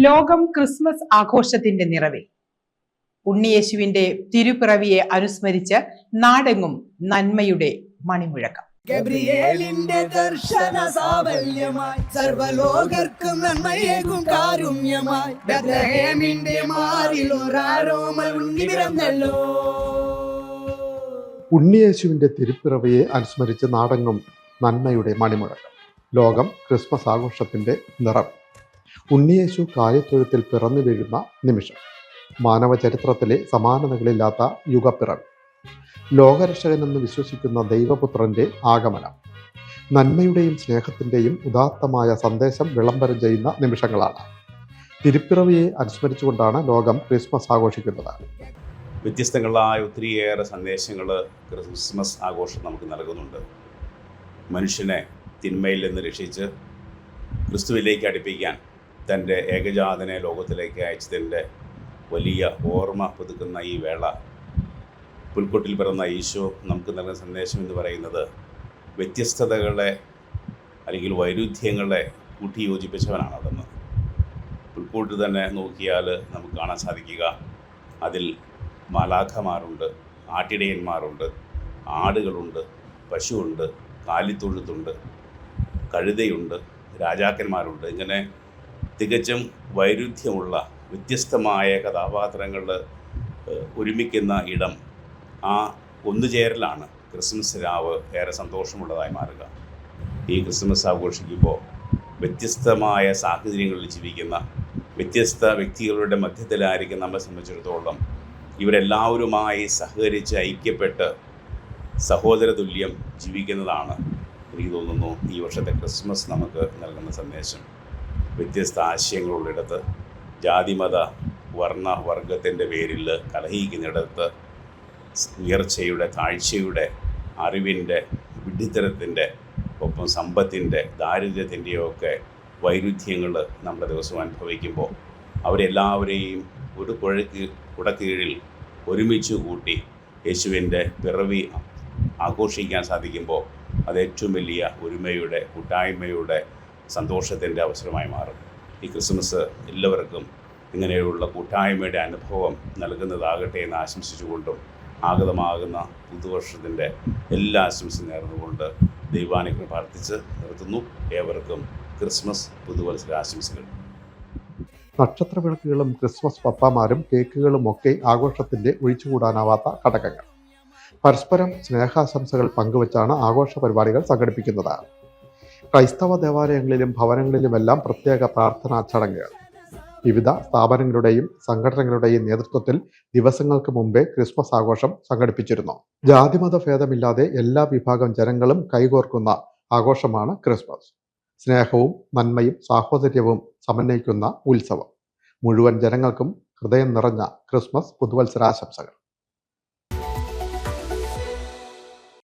ലോകം ക്രിസ്മസ് ആഘോഷത്തിന്റെ നിറവിൽ. ഉണ്ണിയേശുവിന്റെ തിരുപ്പിറവിയെ അനുസ്മരിച്ച് നാടെങ്ങും നന്മയുടെ മണിമുഴക്കം. ഗബ്രിയേലിന്റെ ദർശന സാവല്യമായി സർവലോകർക്കും നന്മയേകും കാരുണ്യമായി ബെത്ലഹേമിന്റെ മാറിലൊരാരോമൽ ഉണ്ണി പിറന്നല്ലോ. ഉണ്ണിയേശുവിന്റെ തിരുപ്പിറവിയെ അനുസ്മരിച്ച് നാടെങ്ങും നന്മയുടെ മണിമുഴക്കം. ലോകം ക്രിസ്മസ് ആഘോഷത്തിന്റെ നിറവ്. ഉണ്ണിയേശു കാലിത്തൊഴുത്തിൽ പിറന്നു വീഴുന്ന നിമിഷം. മാനവ ചരിത്രത്തിലെ സമാനതകളില്ലാത്ത യുഗപ്പിറവി. ലോകരക്ഷകനെന്ന് വിശ്വസിക്കുന്ന ദൈവപുത്രന്റെ ആഗമനം. നന്മയുടെയും സ്നേഹത്തിന്റെയും ഉദാത്തമായ സന്ദേശം വിളംബരം ചെയ്യുന്ന നിമിഷങ്ങളാണ്. തിരുപ്പിറവിയെ അനുസ്മരിച്ചുകൊണ്ടാണ് ലോകം ക്രിസ്മസ് ആഘോഷിക്കുന്നത്. വ്യത്യസ്തങ്ങളായ ഒത്തിരിയേറെ സന്ദേശങ്ങൾ ക്രിസ്മസ് ആഘോഷം നമുക്ക് നൽകുന്നുണ്ട്. മനുഷ്യനെ തിന്മയിൽ നിന്ന് രക്ഷിച്ച് ക്രിസ്തുവിലേക്ക് അടുപ്പിക്കാൻ തൻ്റെ ഏകജാതനെ ലോകത്തിലേക്ക് അയച്ചതിൻ്റെ വലിയ ഓർമ്മ പുതുക്കുന്ന ഈ വേള, പുൽക്കൂട്ടിൽ പിറന്ന ഈശോ നമുക്ക് നൽകുന്ന സന്ദേശം എന്ന് പറയുന്നത് വ്യത്യസ്തതകളെ അല്ലെങ്കിൽ വൈരുദ്ധ്യങ്ങളെ കൂട്ടിയോജിപ്പിച്ചവനാണതെന്ന്. പുൽക്കൂട്ടിൽ തന്നെ നോക്കിയാൽ നമുക്ക് കാണാൻ സാധിക്കുക, അതിൽ മാലാഖമാരുണ്ട്, ആട്ടിടയന്മാരുണ്ട്, ആടുകളുണ്ട്, പശുവുണ്ട്, കാലിത്തൊഴുത്തുണ്ട്, കഴുതയുണ്ട്, രാജാക്കന്മാരുണ്ട്. ഇങ്ങനെ തികച്ചും വൈരുദ്ധ്യമുള്ള വ്യത്യസ്തമായ കഥാപാത്രങ്ങൾ ഒരുമിക്കുന്ന ഇടം, ആ ഒന്നുചേരലാണ് ക്രിസ്മസ് രാവ് ഏറെ സന്തോഷമുള്ളതായി മാറുക. ഈ ക്രിസ്മസ് ആഘോഷിക്കുമ്പോൾ വ്യത്യസ്തമായ സാഹചര്യങ്ങളിൽ ജീവിക്കുന്ന വ്യത്യസ്ത വ്യക്തികളുടെ മധ്യത്തിലായിരിക്കും നമ്മളെ സംബന്ധിച്ചിടത്തോളം ഇവരെല്ലാവരുമായി സഹകരിച്ച് ഐക്യപ്പെട്ട് സഹോദരതുല്യം ജീവിക്കുന്നതാണ് എനിക്ക് തോന്നുന്നു ഈ വർഷത്തെ ക്രിസ്മസ് നമുക്ക് നൽകുന്ന സന്ദേശം. വ്യത്യസ്ത ആശയങ്ങളുള്ളിടത്ത്, ജാതിമത വർണ്ണ വർഗത്തിൻ്റെ പേരിൽ കലഹിക്കുന്നിടത്ത്, ഉയർച്ചയുടെ, താഴ്ചയുടെ, അറിവിൻ്റെ, വിഡ്ഢിത്തരത്തിൻ്റെ, ഒപ്പം സമ്പത്തിൻ്റെ, ദാരിദ്ര്യത്തിൻ്റെയൊക്കെ വൈരുദ്ധ്യങ്ങൾ നമ്മുടെ ദിവസം അനുഭവിക്കുമ്പോൾ അവരെല്ലാവരെയും ഒരു കുടക്കീഴിൽ ഒരുമിച്ച് കൂട്ടി യേശുവിൻ്റെ പിറവി ആഘോഷിക്കാൻ സാധിക്കുമ്പോൾ അത് ഏറ്റവും വലിയ ഒരുമയുടെ, കൂട്ടായ്മയുടെ, സന്തോഷത്തിൻ്റെ അവസരമായി മാറും. ഈ ക്രിസ്മസ് എല്ലാവർക്കും ഇങ്ങനെയുള്ള കൂട്ടായ്മയുടെ അനുഭവം നൽകുന്നതാകട്ടെ എന്ന് ആശംസിച്ചുകൊണ്ടും ആഗതമാകുന്ന പുതുവർഷത്തിൻ്റെ എല്ലാ ആശംസയും നേർന്നുകൊണ്ട് ദൈവാനുഗ്രഹം പ്രാർത്ഥിച്ച് നിർത്തുന്നു. ഏവർക്കും ക്രിസ്മസ് പുതുവത്സര ആശംസകൾ. നക്ഷത്രവിളക്കുകളും ക്രിസ്മസ് പപ്പാമാരും കേക്കുകളും ഒക്കെ ആഘോഷത്തിന്റെ ഒഴിച്ചുകൂടാനാവാത്ത ഘടകങ്ങൾ. പരസ്പരം സ്നേഹാശംസകൾ പങ്കുവച്ചാണ് ആഘോഷ പരിപാടികൾ സംഘടിപ്പിക്കുന്നത്. ക്രൈസ്തവ ദേവാലയങ്ങളിലും ഭവനങ്ങളിലുമെല്ലാം പ്രത്യേക പ്രാർത്ഥനാ ചടങ്ങുകൾ. വിവിധ സ്ഥാപനങ്ങളുടെയും സംഘടനകളുടെയും നേതൃത്വത്തിൽ ദിവസങ്ങൾക്ക് മുമ്പേ ക്രിസ്മസ് ആഘോഷം സംഘടിപ്പിച്ചിരുന്നു. ജാതിമത ഭേദമില്ലാതെ എല്ലാ വിഭാഗം ജനങ്ങളും കൈകോർക്കുന്ന ആഘോഷമാണ് ക്രിസ്മസ്. സ്നേഹവും നന്മയും സാഹോദര്യവും സമന്വയിക്കുന്ന ഉത്സവം. മുഴുവൻ ജനങ്ങൾക്കും ഹൃദയം നിറഞ്ഞ ക്രിസ്മസ് പുതുവത്സരാശംസകൾ.